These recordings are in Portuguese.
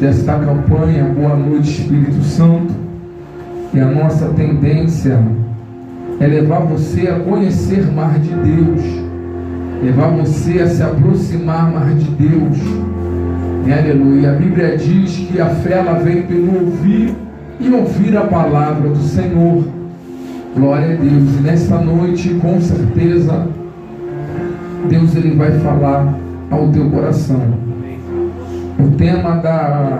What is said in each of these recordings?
desta campanha Boa Noite Espírito Santo, e a nossa tendência é levar você a conhecer mais de Deus, levar você a se aproximar mais de Deus. Aleluia. A Bíblia diz que a fé ela vem pelo ouvir e ouvir a palavra do Senhor. Glória a Deus. E nesta noite, com certeza, Deus ele vai falar ao teu coração. O tema da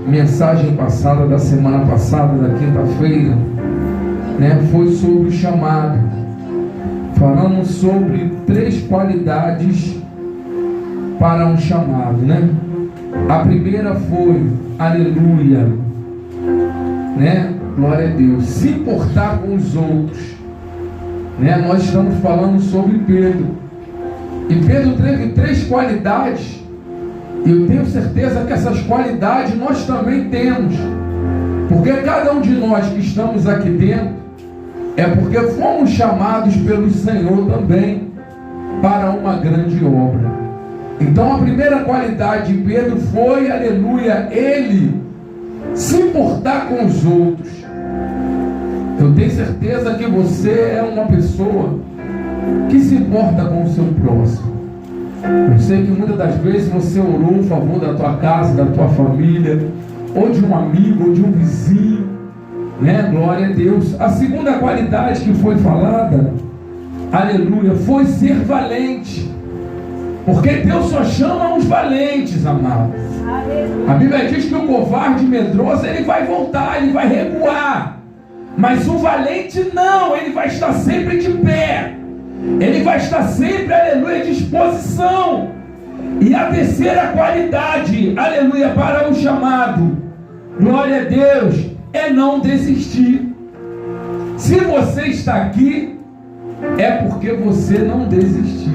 mensagem passada, da semana passada, da quinta-feira, foi sobre o chamado. Falamos sobre 3 qualidades para um chamado, A primeira foi, aleluia, glória a Deus, se importar com os outros, Nós estamos falando sobre Pedro, e Pedro teve 3 qualidades, e eu tenho certeza que essas qualidades nós também temos, porque cada um de nós que estamos aqui dentro, é porque fomos chamados pelo Senhor também, para uma grande obra. Então a primeira qualidade de Pedro foi, aleluia, ele se importar com os outros. Eu tenho certeza que você é uma pessoa que se importa com o seu próximo. Eu sei que muitas das vezes você orou a favor da tua casa, da tua família, ou de um amigo, ou de um vizinho, Glória a Deus. A segunda qualidade que foi falada, aleluia, foi ser valente. Porque Deus só chama os valentes, amados. A Bíblia diz que o covarde medroso, ele vai voltar, ele vai recuar. Mas o valente não, ele vai estar sempre de pé. Ele vai estar sempre, aleluia, à disposição. E a terceira qualidade, aleluia, para o chamado, glória a Deus, é não desistir. Se você está aqui, é porque você não desistiu.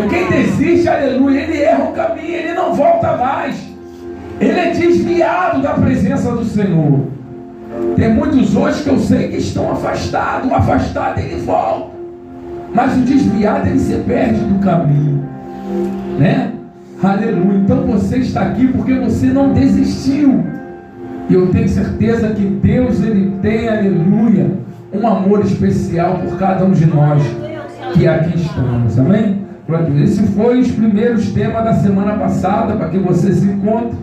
Quem desiste, aleluia, ele erra o caminho, ele não volta mais. Ele é desviado da presença do Senhor. Tem muitos hoje que eu sei que estão afastados. O afastado ele volta, mas o desviado ele se perde do caminho, Aleluia. Então você está aqui porque você não desistiu. E eu tenho certeza que Deus ele tem, aleluia, um amor especial por cada um de nós que aqui estamos, amém? Esse foi os primeiros temas da semana passada, para que você se encontre.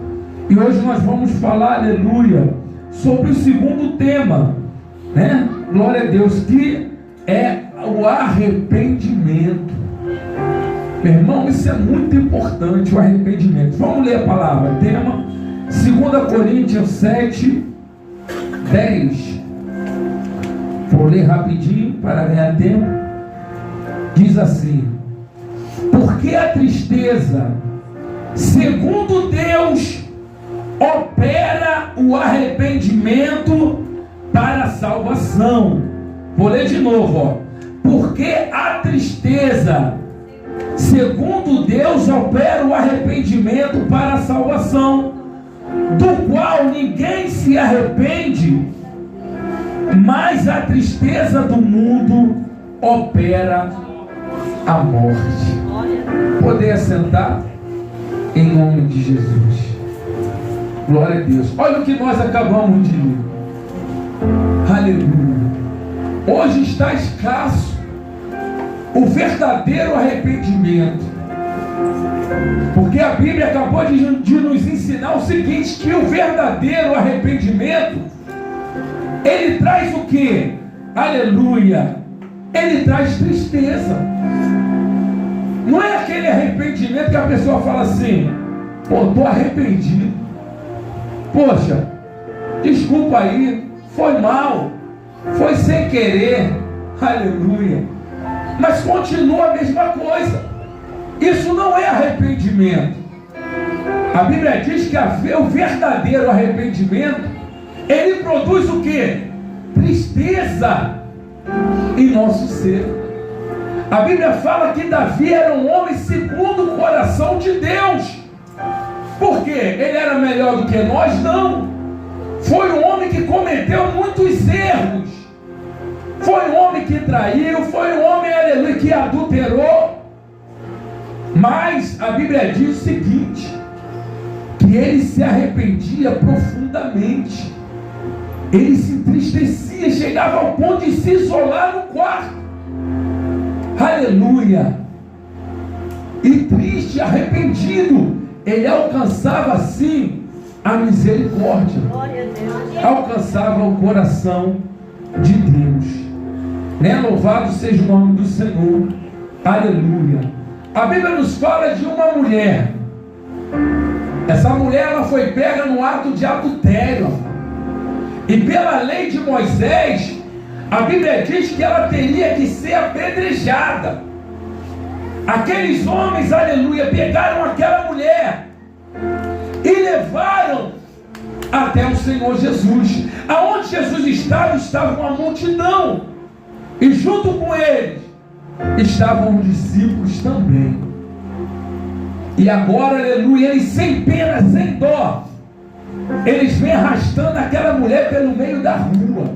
E hoje nós vamos falar, aleluia, sobre o segundo tema, Glória a Deus, que é o arrependimento. Meu irmão, isso é muito importante, o arrependimento. Vamos ler a palavra, tema 2 Coríntios 7, 10. Vou ler rapidinho para ganhar tempo. Diz assim: porque a tristeza, segundo Deus, opera o arrependimento para a salvação. Vou ler de novo, porque a tristeza, segundo Deus, opera o arrependimento para a salvação, do qual ninguém se arrepende, mas a tristeza do mundo opera a morte. Poder assentar em nome de Jesus. Glória a Deus. Olha o que nós acabamos de ler. Aleluia. Hoje está escasso o verdadeiro arrependimento, porque a Bíblia acabou de nos ensinar o seguinte, que o verdadeiro arrependimento, ele traz o que? Aleluia, ele traz tristeza. Não é aquele arrependimento que a pessoa fala assim: pô, estou arrependido, poxa, desculpa aí, foi mal, foi sem querer, aleluia, mas continua a mesma coisa. Isso não é arrependimento. A Bíblia diz que o verdadeiro arrependimento, ele produz o que? Tristeza em nosso ser. A Bíblia fala que Davi era um homem segundo o coração de Deus. Por quê? Ele era melhor do que nós? Não. Foi um homem que cometeu muitos erros. Foi um homem que traiu, foi um homem, aleluia, que adulterou. Mas a Bíblia diz o seguinte, que E ele se arrependia profundamente. Ele se entristecia, chegava ao ponto de se isolar no quarto. Aleluia! E triste, arrependido, ele alcançava assim a misericórdia. Alcançava o coração de Deus. Né? Louvado seja o nome do Senhor. Aleluia! A Bíblia nos fala de uma mulher. Essa mulher, ela foi pega no ato de adultério. E pela lei de Moisés, a Bíblia diz que ela teria que ser apedrejada. Aqueles homens, aleluia, pegaram aquela mulher e levaram até o Senhor Jesus. Aonde Jesus estava uma multidão. E junto com eles estavam os discípulos também. E agora, aleluia, eles sem pena, sem dó, eles vêm arrastando aquela mulher pelo meio da rua.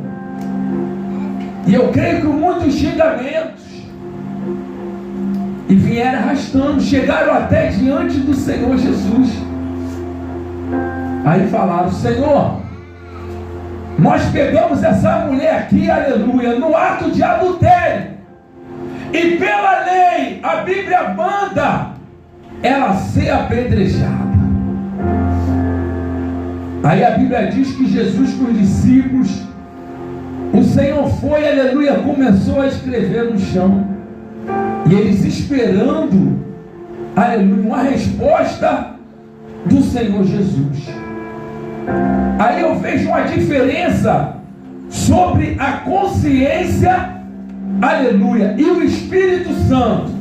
E eu creio que muitos xingamentos. E vieram arrastando, chegaram até diante do Senhor Jesus. Aí falaram: Senhor, nós pegamos essa mulher aqui, aleluia, no ato de adultério. E pela lei, a Bíblia manda ela ser apedrejada. Aí a Bíblia diz que Jesus com os discípulos, o Senhor foi, aleluia, começou a escrever no chão. E eles esperando, aleluia, uma resposta do Senhor Jesus. Aí eu vejo uma diferença sobre a consciência, aleluia, e o Espírito Santo.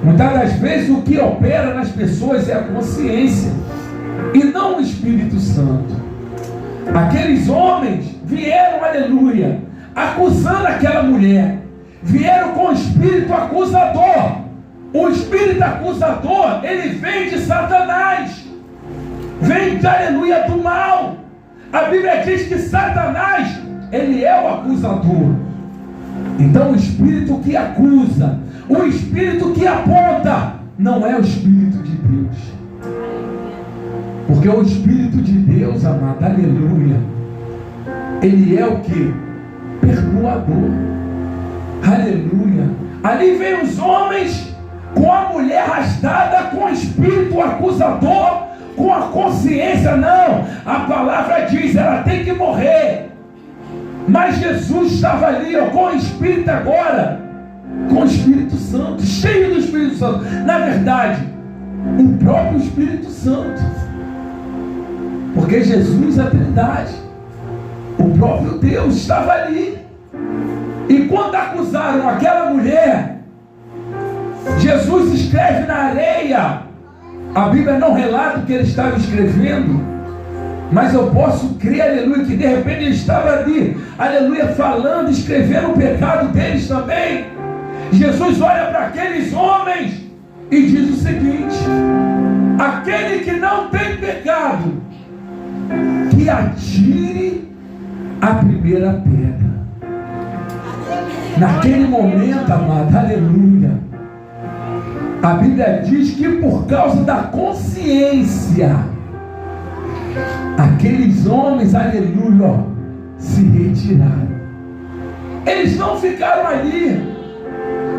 Muitas das vezes o que opera nas pessoas é a consciência e não o Espírito Santo. Aqueles homens vieram, aleluia, acusando aquela mulher. Vieram com o espírito acusador. O espírito acusador, ele vem de Satanás. Vem, aleluia, do mal. A Bíblia diz que Satanás, ele é o acusador. Então o espírito que acusa, o espírito que aponta, não é o Espírito de Deus. Porque o Espírito de Deus, amado, aleluia, ele é o que? Perdoador. Aleluia. Ali vem os homens com a mulher arrastada, com o espírito acusador, com a consciência. Não, a palavra diz, ela tem que morrer. Mas Jesus estava ali, ó, com o Espírito agora, com o Espírito Santo, cheio do Espírito Santo. Na verdade, o próprio Espírito Santo. Porque Jesus, a Trindade, o próprio Deus estava ali. E quando acusaram aquela mulher, Jesus escreve na areia. A Bíblia não relata o que ele estava escrevendo, mas eu posso crer, aleluia, que de repente ele estava ali, aleluia, falando, escrevendo o pecado deles também. Jesus olha para aqueles homens e diz o seguinte: aquele que não tem pecado, que atire a primeira pedra. Naquele momento, amado, aleluia, a Bíblia diz que por causa da consciência, aqueles homens, aleluia, ó, se retiraram. Eles não ficaram ali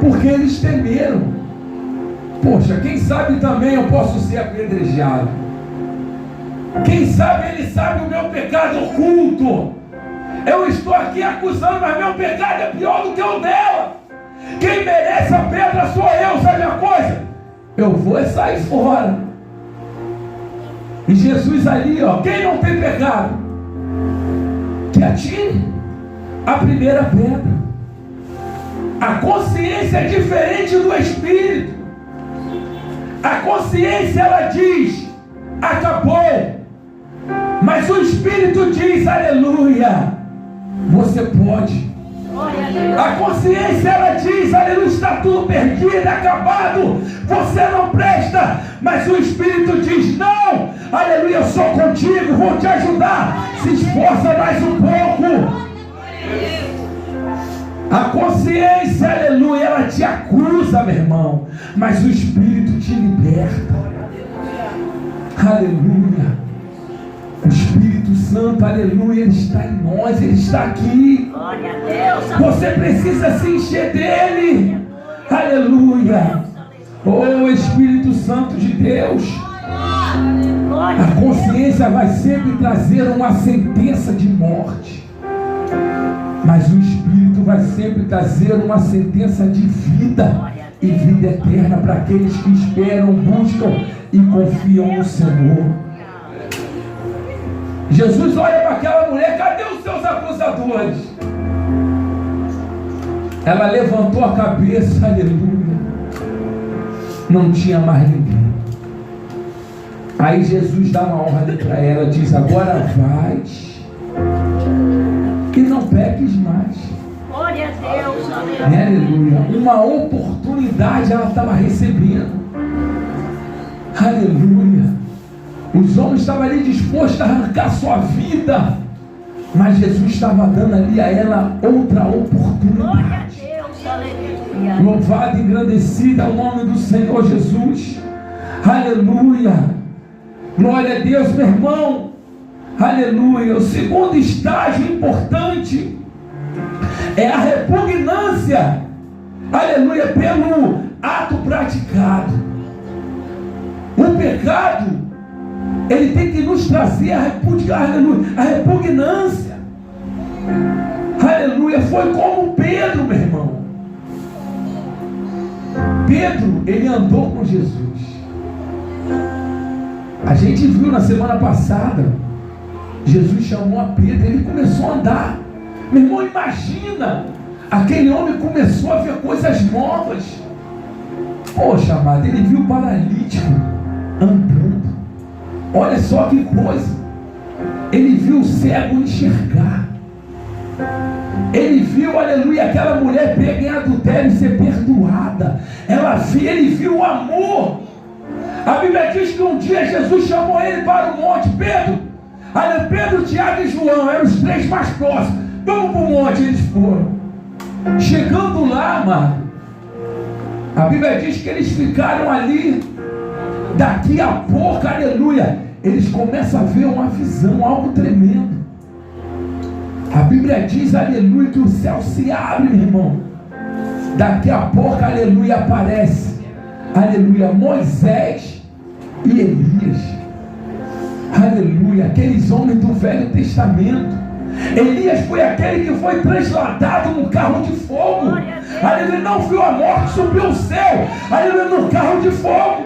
porque eles temeram. Poxa, quem sabe também eu posso ser apedrejado. Quem sabe ele sabe o meu pecado oculto. Eu estou aqui acusando, mas meu pecado é pior do que o dela. Quem merece a pedra sou eu, sabe a coisa? Eu vou sair fora. E Jesus ali, ó, quem não tem pecado, que atire a primeira pedra. A consciência é diferente do espírito. A consciência, ela diz, acabou. Mas o espírito diz, aleluia, você pode. A consciência, ela diz, aleluia, está tudo perdido, acabado, você não presta. Mas o Espírito diz, não, aleluia, eu sou contigo, vou te ajudar, se esforça mais um pouco. A consciência, aleluia, ela te acusa, meu irmão, mas o Espírito te liberta. Aleluia. O Espírito Santo, aleluia, Ele está em nós, Ele está aqui. Glória a Deus. Você precisa se encher dEle. Aleluia. Oh, Espírito Santo de Deus. A consciência vai sempre trazer uma sentença de morte, mas o Espírito vai sempre trazer uma sentença de vida e vida eterna para aqueles que esperam, buscam e confiam no Senhor. Jesus olha para aquela mulher: cadê os seus acusadores? Ela levantou a cabeça, aleluia, não tinha mais ninguém. Aí Jesus dá uma ordem para ela, diz: agora vais e não peques mais. Glória a Deus, Aleluia. Uma oportunidade ela estava recebendo. Aleluia. Os homens estavam ali dispostos a arrancar sua vida, mas Jesus estava dando ali a ela outra oportunidade. Louvado e engrandecido é o nome do Senhor Jesus. Aleluia. Glória a Deus, meu irmão. Aleluia. O segundo estágio importante é a repugnância, aleluia, pelo ato praticado. O pecado, ele tem que nos trazer a repugnância. Aleluia. Foi como Pedro, meu irmão. Pedro, ele andou com Jesus. A gente viu na semana passada, Jesus chamou a Pedro, ele começou a andar. Meu irmão, imagina, aquele homem começou a ver coisas novas. Poxa, amado, ele viu o paralítico andando. Olha só que coisa. Ele viu o cego enxergar. Ele viu, aleluia, aquela mulher pega em adultério e ser perdoada. Ele viu o amor. A Bíblia diz que um dia Jesus chamou ele para o monte. Pedro, Tiago e João eram os três mais próximos. Vamos para o monte, eles foram. Chegando lá, amado, a Bíblia diz que eles ficaram ali. Daqui a pouco, aleluia, eles começam a ver uma visão, algo tremendo. A Bíblia diz, aleluia, que o céu se abre, meu irmão. Daqui a pouco, aleluia, aparece, aleluia, Moisés e Elias. Aleluia, aqueles homens do Velho Testamento. Elias foi aquele que foi transladado no carro de fogo. Aleluia, não viu a morte, subiu ao céu. Aleluia, no carro de fogo.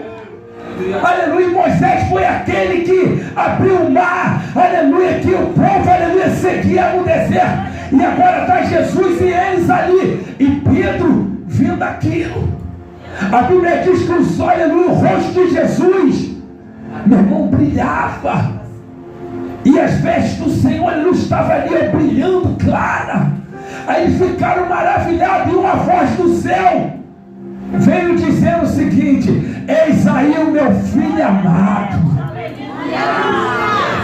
Aleluia, Moisés foi aquele que abriu o mar. Aleluia, que o povo, aleluia, seguia no deserto. E agora está Jesus e eles ali. E Pedro vendo aquilo. A Bíblia diz que os olhos, aleluia, o rosto de Jesus, meu irmão, brilhava. E as vestes do Senhor, ele estava ali brilhando clara. Aí eles ficaram maravilhados. E uma voz do céu veio dizendo o seguinte: eis aí o meu filho amado.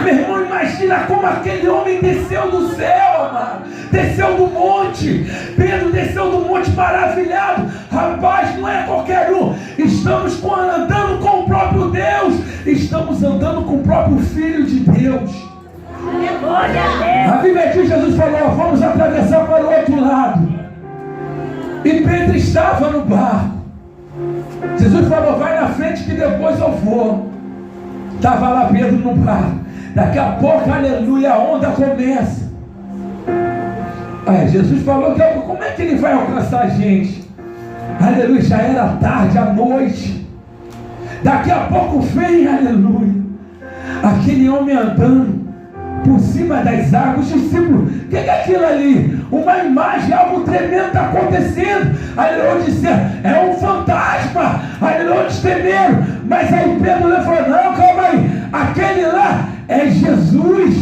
Meu irmão, imagina como aquele homem desceu do céu, amado. Desceu do monte. Pedro desceu do monte maravilhado. Rapaz, não é qualquer um. Estamos andando com o próprio Deus. Estamos andando com o próprio Filho de Deus. A Bíblia diz, Jesus falou: vamos atravessar para o outro lado. E Pedro estava no barco. Jesus falou: vai na frente que depois eu vou. Estava lá Pedro no barco. Daqui a pouco, aleluia, a onda começa. Jesus falou: como é que ele vai alcançar a gente? Aleluia, já era tarde, à noite. Daqui a pouco vem, aleluia, aquele homem andando por cima das águas. Os discípulos: o que é aquilo ali? Uma imagem, algo tremendo está acontecendo. Aleluia, disseram: é um fantasma. Aleluia, eles temeram. Mas aí Pedro falou: não, calma aí, aquele lá é Jesus.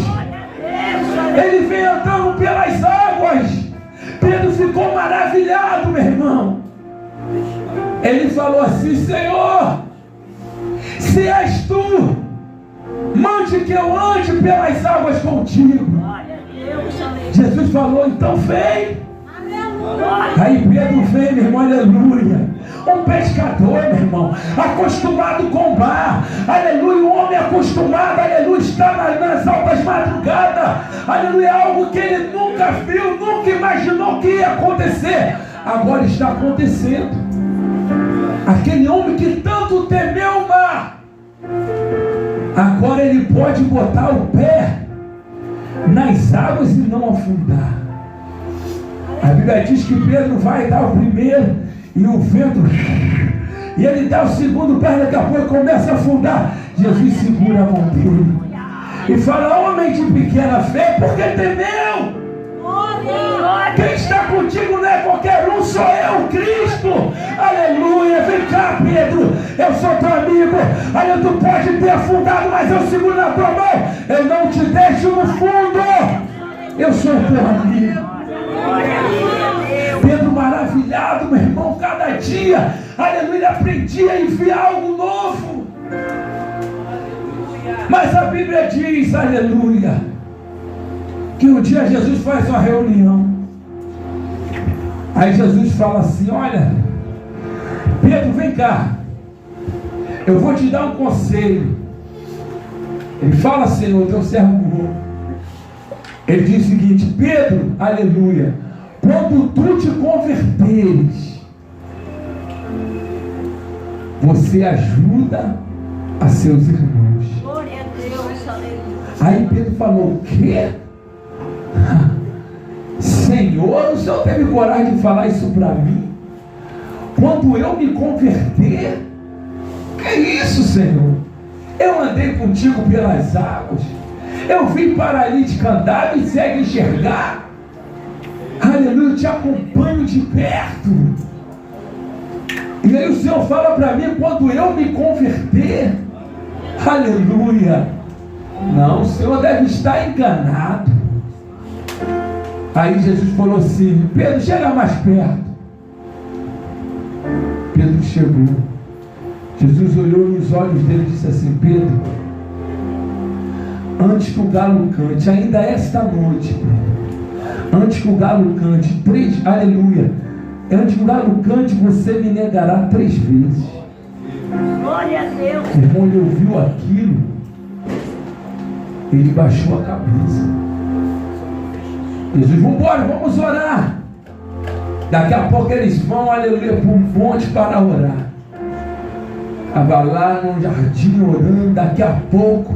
Ele vem andando pelas águas. Pedro ficou maravilhado, meu irmão. Ele falou assim: Senhor, se és tu, mande que eu ande pelas águas contigo. Jesus falou: então vem. Aí Pedro vem, meu irmão, aleluia. Um pescador, meu irmão, acostumado com o mar, aleluia, um homem acostumado, aleluia, está nas altas madrugadas, aleluia, algo que ele nunca viu, nunca imaginou que ia acontecer, agora está acontecendo. Aquele homem que tanto temeu o mar, agora ele pode botar o pé nas águas e não afundar. A Bíblia diz que Pedro vai dar o primeiro e o vento, e ele dá o segundo pé, daqui a pouco começa a afundar. Jesus segura a mão dele e fala: homem de pequena fé, por que temeu? Quem está contigo não é qualquer um, sou eu, Cristo. Aleluia, vem cá, Pedro, eu sou teu amigo. Olha, tu pode ter afundado, mas eu seguro na tua mão, eu não te deixo no fundo, eu sou teu amigo. Pedro maravilhado, meu irmão, cada dia, aleluia, ele aprendia a enviar algo novo. Mas a Bíblia diz, aleluia, que um dia Jesus faz uma reunião. Aí Jesus fala assim: olha, Pedro, vem cá, eu vou te dar um conselho. Ele fala: Senhor, teu servo morreu. Ele diz o seguinte: Pedro, aleluia, quando tu te converteres, você ajuda a seus irmãos. Glória a Deus, aleluia. Aí Pedro falou: o quê? Senhor, o Senhor teve coragem de falar isso para mim? Quando eu me converter? Que isso, Senhor? Eu andei contigo pelas águas, eu vi paralítico andar e segue enxergar. Aleluia, eu te acompanho de perto. E aí o Senhor fala para mim: quando eu me converter? Aleluia. Não, o Senhor deve estar enganado. Aí Jesus falou assim: Pedro, chega mais perto. Pedro chegou. Jesus olhou nos olhos dele e disse assim: Pedro, antes que o galo cante, ainda esta noite, antes que o galo cante, aleluia, antes que o galo cante, você me negará 3 vezes. Glória a Deus. O irmão, ele ouviu aquilo, ele baixou a cabeça. Jesus: vamos embora, vamos orar. Daqui a pouco eles vão, aleluia, para um monte para orar. Estava lá no jardim orando. Daqui a pouco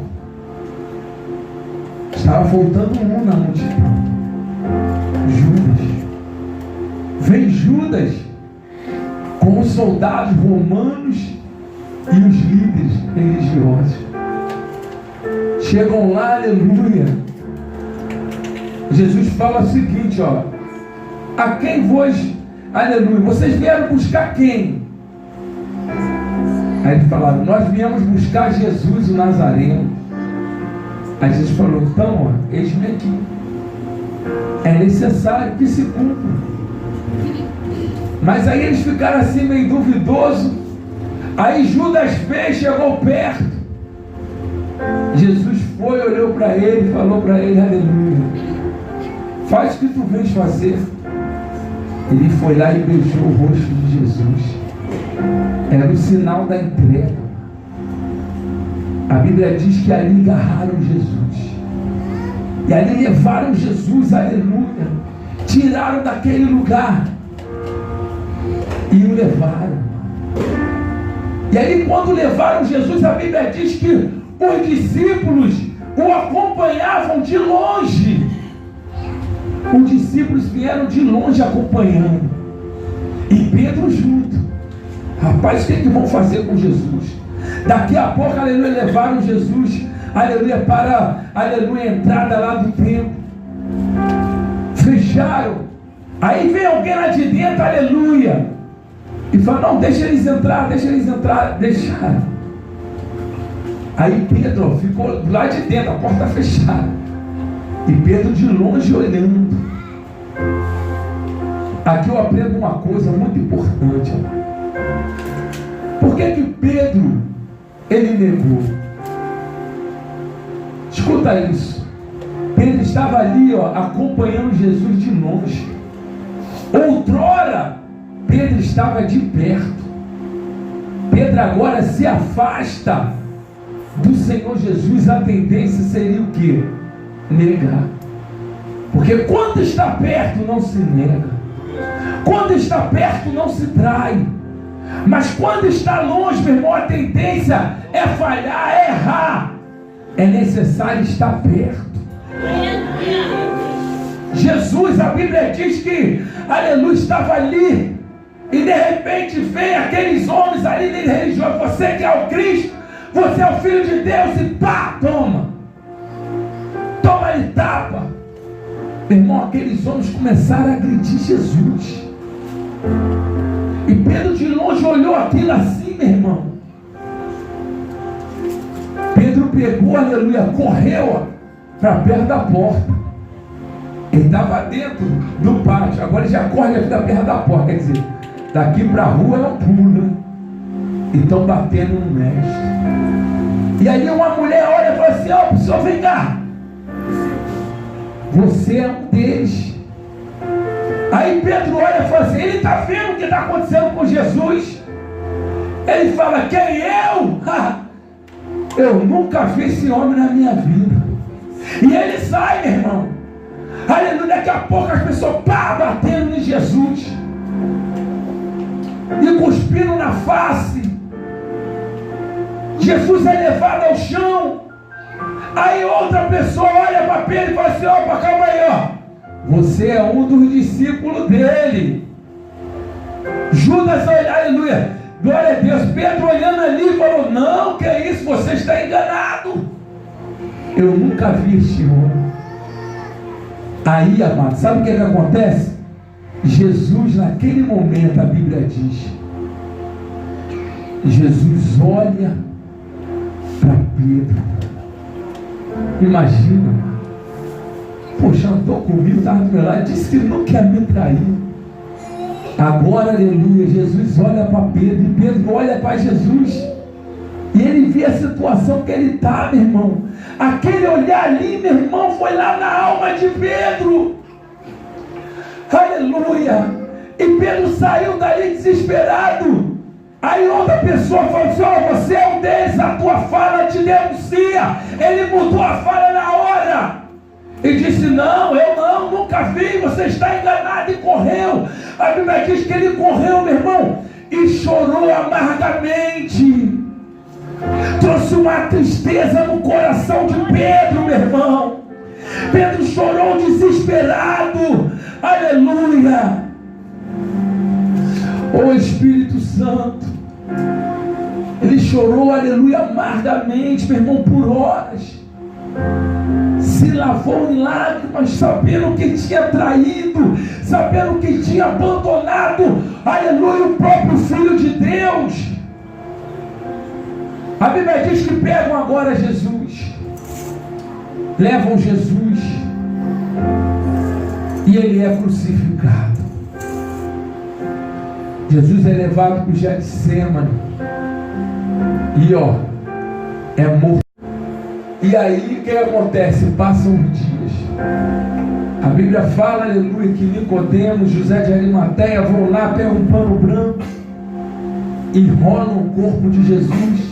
estava faltando um na multidão: Judas. Vem Judas com os soldados romanos e os líderes religiosos. Chegam lá, aleluia. Jesus fala o seguinte: ó, a quem vos, aleluia, vocês vieram buscar quem? Aí eles falaram: nós viemos buscar Jesus o Nazareno. Aí Jesus falou: então, ó, eis-me aqui. É necessário que se cumpra. Mas aí eles ficaram assim meio duvidosos. Aí Judas veio, chegou perto. Jesus foi, olhou para ele e falou para ele: aleluia, faz o que tu vens fazer. Ele foi lá e beijou o rosto de Jesus. Era o sinal da entrega. A Bíblia diz que ali agarraram Jesus. E ali levaram Jesus, aleluia. Tiraram daquele lugar e o levaram. E aí, quando levaram Jesus, a Bíblia diz que os discípulos o acompanhavam de longe. Os discípulos vieram de longe acompanhando, e Pedro junto. Rapaz, o que vão fazer com Jesus? Daqui a pouco, aleluia, levaram Jesus, aleluia, para, aleluia, a entrada lá do templo. Fecharam. Aí vem alguém lá de dentro, aleluia, e fala: não, deixa eles entrar. Deixaram. Aí Pedro, ó, ficou lá de dentro, a porta fechada, e Pedro de longe olhando. Aqui eu aprendo uma coisa muito importante. Por que Pedro, ele negou? Escuta isso. Pedro estava ali, ó, acompanhando Jesus de longe. Outrora, Pedro estava de perto. Pedro agora se afasta do Senhor Jesus. A tendência seria o quê? Negar. Porque quando está perto não se nega, quando está perto não se trai, mas quando está longe, meu irmão, a tendência é falhar, é errar. É necessário estar perto. Jesus, a Bíblia diz que, aleluia, estava ali, e de repente vem aqueles homens ali da religião: você que é o Cristo, você é o Filho de Deus, e pá, toma e tapa. Meu irmão, aqueles homens começaram a agredir Jesus, e Pedro de longe olhou aquilo assim, meu irmão. Pedro pegou, aleluia, correu para perto da porta. Ele estava dentro do pátio, agora ele já corre aqui da perto da porta. Quer dizer, daqui para a rua é um pulo. E estão batendo no mestre. E aí uma mulher olha e fala assim: ó, o senhor vem cá, você é um deles. Aí Pedro olha e fala assim: ele está vendo o que está acontecendo com Jesus? Ele fala: quem eu? Eu nunca vi esse homem na minha vida. E ele sai, meu irmão. Aleluia, daqui a pouco as pessoas batendo em Jesus e cuspindo na face. Jesus é levado ao chão. Aí outra pessoa olha para Pedro e fala assim: opa, calma aí, ó, você é um dos discípulos dele. Judas, aleluia, glória a Deus. Pedro olhando ali falou: não, que é isso, você está enganado, eu nunca vi este homem. Aí, amado, sabe o que acontece? Jesus, naquele momento, a Bíblia diz, Jesus olha para Pedro. Imagina, poxa, andou comigo, estava do meu lado, disse que nunca ia me trair. Agora, aleluia, Jesus olha para Pedro, e Pedro olha para Jesus, e ele vê a situação que ele está, meu irmão. Aquele olhar ali, meu irmão, foi lá na alma de Pedro. Aleluia. E Pedro saiu dali desesperado. Aí outra pessoa falou assim: ó, você é um deles, a tua fala te denuncia. Ele mudou a fala na hora e disse: não, eu não, nunca vi, você está enganado, e correu. A Bíblia diz que ele correu, meu irmão, e chorou amargamente. Trouxe uma tristeza no coração de Pedro, meu irmão. Pedro chorou desesperado. Aleluia. Ô Espírito Santo, ele chorou, aleluia, amargamente, meu irmão, por horas. Se lavou em lágrimas, sabendo que tinha traído, sabendo que tinha abandonado, aleluia, o próprio Filho de Deus. A Bíblia diz que pegam agora Jesus, levam Jesus, e ele é crucificado. Jesus é levado para o Getsemane, e é morto. E aí o que acontece? Passam os dias. A Bíblia fala, aleluia, que Nicodemos, José de Arimateia vão lá, pegam um pano branco, enrolam o corpo de Jesus.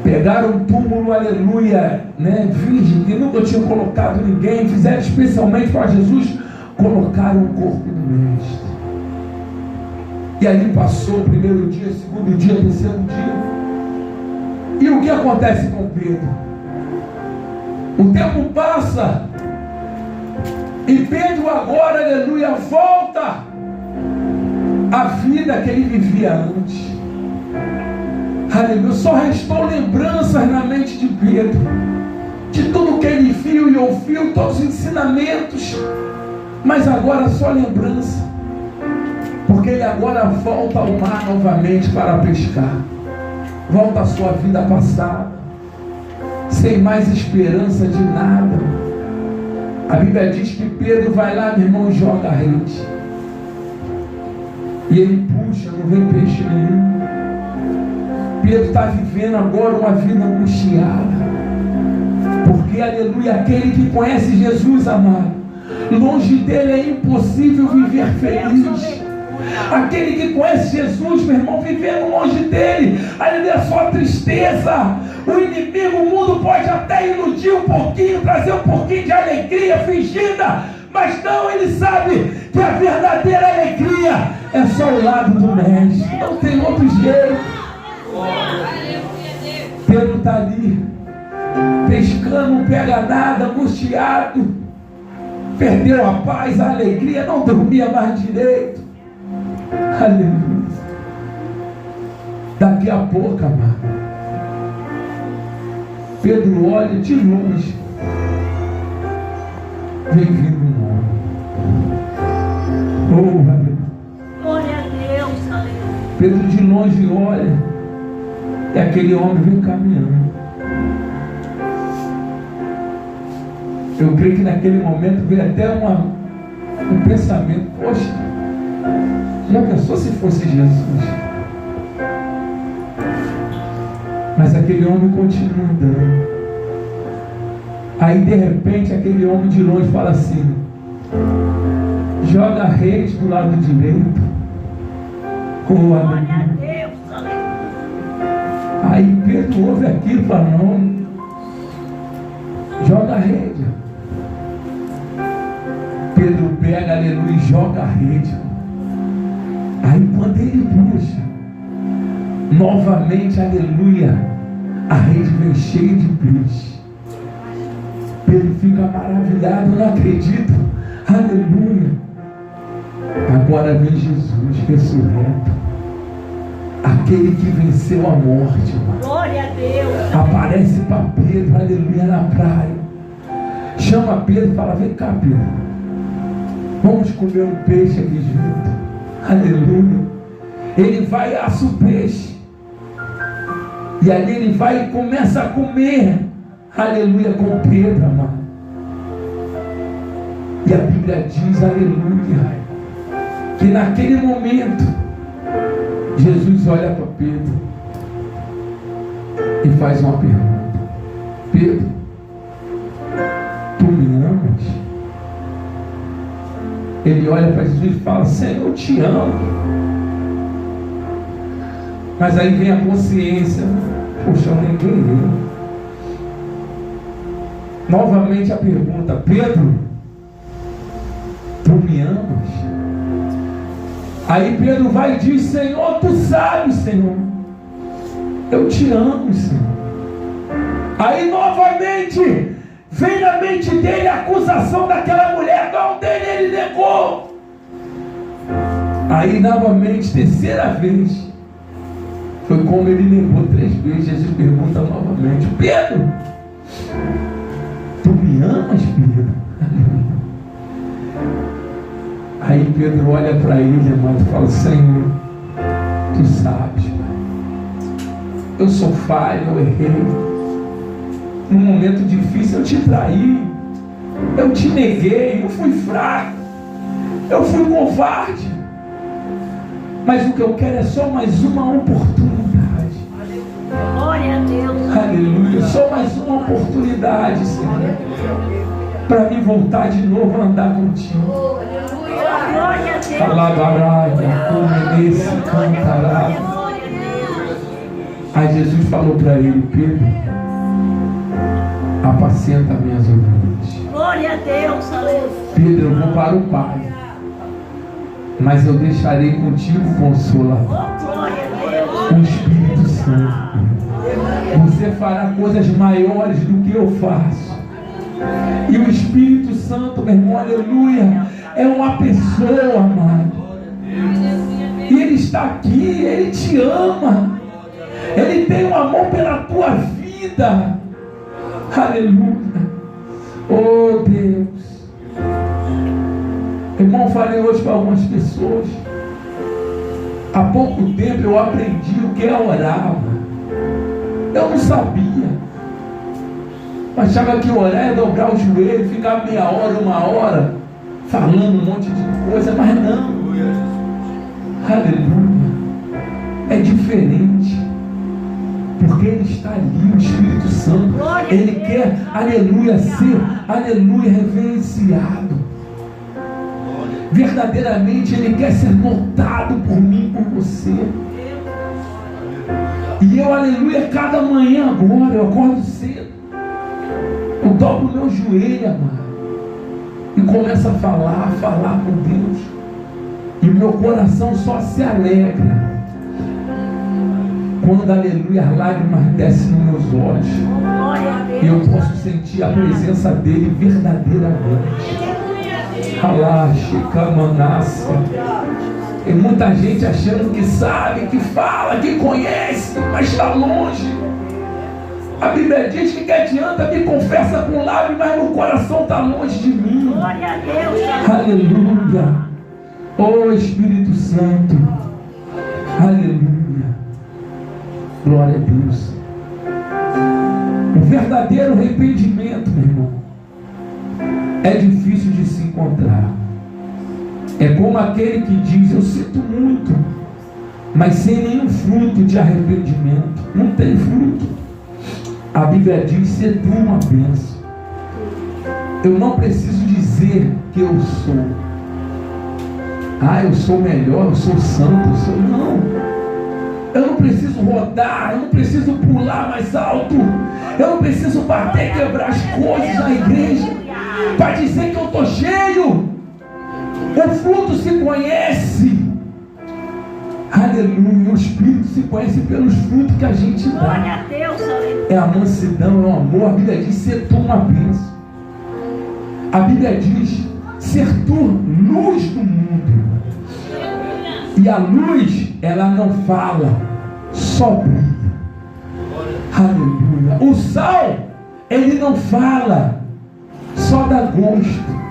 Pegaram um túmulo, aleluia, virgem, que nunca tinham colocado ninguém, fizeram especialmente para Jesus, colocaram o corpo do mestre. E ali passou o primeiro dia, o segundo dia, o terceiro dia. E o que acontece com Pedro? O tempo passa, e Pedro agora, aleluia, volta à vida que ele vivia antes. Aleluia, só restou lembranças na mente de Pedro, de tudo que ele viu e ouviu, todos os ensinamentos, mas agora só lembrança, porque ele agora volta ao mar novamente para pescar, volta à sua vida passada, sem mais esperança de nada. A Bíblia diz que Pedro vai lá, meu irmão, e joga a rede, e ele puxa, não vem peixe nenhum. Pedro está vivendo agora uma vida angustiada, porque, aleluia, aquele que conhece Jesus, amado, longe dele é impossível viver feliz. Aquele que conhece Jesus, meu irmão, vivendo longe dele, aleluia, só tristeza. O inimigo, o mundo pode até iludir um pouquinho, trazer um pouquinho de alegria fingida, mas não, ele sabe que a verdadeira alegria é só o lado do mestre, não tem outro jeito. Pedro está ali, pescando, não pega nada, angustiado, perdeu a paz, a alegria, não dormia mais direito. Aleluia. Daqui a pouco, amado, Pedro olha de longe, vem vindo um homem. Oh, aleluia. Glória a Deus, aleluia. Pedro de longe olha, e aquele homem vem caminhando. Eu creio que naquele momento veio até um pensamento: poxa, já pensou se fosse Jesus? Mas aquele homem continua andando. Aí de repente aquele homem de longe fala assim: joga a rede do lado direito. Oh, Glória a aleluia. Deus, aleluia. Aí Pedro ouve aquilo e fala: não, joga a rede. Pedro pega, aleluia, e joga a rede. Aí quando ele puxa, novamente, aleluia, a rede vem cheia de peixe. Pedro fica maravilhado, não acredita, aleluia. Agora vem Jesus ressurreto, aquele que venceu a morte, irmão. Glória a Deus. Aparece para Pedro, aleluia, na praia. Chama Pedro e fala: vem cá, Pedro, vamos comer um peixe aqui junto. Aleluia. Ele vai e assa o peixe, e ali ele vai e começa a comer, aleluia, com Pedro, amado. E a Bíblia diz, aleluia, que naquele momento Jesus olha para Pedro e faz uma pergunta: Pedro, tu me amas? Ele olha para Jesus e fala: Senhor, eu te amo. Mas aí vem a consciência: poxa, eu neguei. Novamente a pergunta: Pedro, tu me amas? Aí Pedro vai e diz: Senhor, tu sabes, Senhor, eu te amo, Senhor. Aí novamente vem na mente dele a acusação daquela mulher: não, dele ele negou. Aí novamente, terceira vez, foi como ele negou 3 vezes. Jesus pergunta novamente: Pedro, tu me amas, Pedro? Aí Pedro olha para ele, irmão, e fala: Senhor, tu sabes, Pai, eu sou falho, eu errei. Num momento difícil eu te traí, eu te neguei, eu fui fraco, eu fui covarde. Mas o que eu quero é só mais uma oportunidade. Glória a Deus. Aleluia, só mais uma oportunidade, Senhor, para me voltar de novo a andar contigo. Glória a Deus. Alabaraya, como nesse cantará. Glória a Deus. Aí Jesus falou para ele: Pedro, apacenta minhas ovelhas. Glória a Deus, aleluia. Pedro, eu vou para o Pai, mas eu deixarei contigo o Consolador, Glória a Deus. o Espírito Santo. Você fará coisas maiores do que eu faço. E o Espírito Santo, meu irmão, aleluia, é uma pessoa, amado. E Ele está aqui, Ele te ama. Ele tem um amor pela tua vida. Aleluia. Oh Deus. Irmão, falei hoje para algumas pessoas. Há pouco tempo eu aprendi o que é orar, mano. Eu não sabia. Eu achava que orar é dobrar o joelho, ficar meia hora, 1 hora, falando um monte de coisa, mas não. Aleluia. É diferente. Porque Ele está ali, o Espírito Santo. Ele quer, aleluia, ser, aleluia, reverenciado. Verdadeiramente Ele quer ser notado por mim, por você. E eu, aleluia, cada manhã agora, eu acordo cedo, eu dobro o meu joelho, amado, e começo a falar com Deus. E meu coração só se alegra quando, aleluia, as lágrimas descem nos meus olhos. E eu posso sentir a presença dele verdadeiramente. Alaxe, Camanassa. Tem muita gente achando que sabe, que fala, que conhece, mas está longe. A Bíblia diz que adianta me confessa com lábios, mas no coração está longe de mim. Glória a Deus. Aleluia. Oh Espírito Santo. Aleluia. Glória a Deus. O verdadeiro arrependimento, meu irmão, é difícil de se encontrar. É como aquele que diz: eu sinto muito, mas sem nenhum fruto de arrependimento. Não tem fruto. A Bíblia diz: ser tu uma bênção. Eu não preciso dizer que eu sou. Eu sou melhor, eu sou santo, eu sou... Não. Eu não preciso rodar, eu não preciso pular mais alto. Eu não preciso bater, quebrar as coisas na igreja para dizer que eu estou cheio. O fruto se conhece. Aleluia. O Espírito se conhece pelos frutos que a gente dá. Glória a Deus. É a mansidão, é o amor. A Bíblia diz: ser tu uma bênção. A Bíblia diz: ser tu luz do mundo. E a luz, ela não fala, só brilha. Aleluia. O sal, ele não fala, só dá gosto.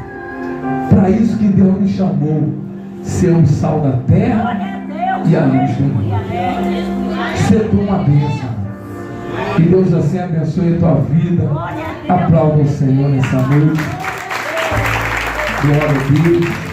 Para isso que Deus nos chamou, ser o sal da terra e a luz do mundo. Ser tu uma bênção. Que Deus assim abençoe a tua vida. Aplauda o Senhor nessa noite. Glória a Deus.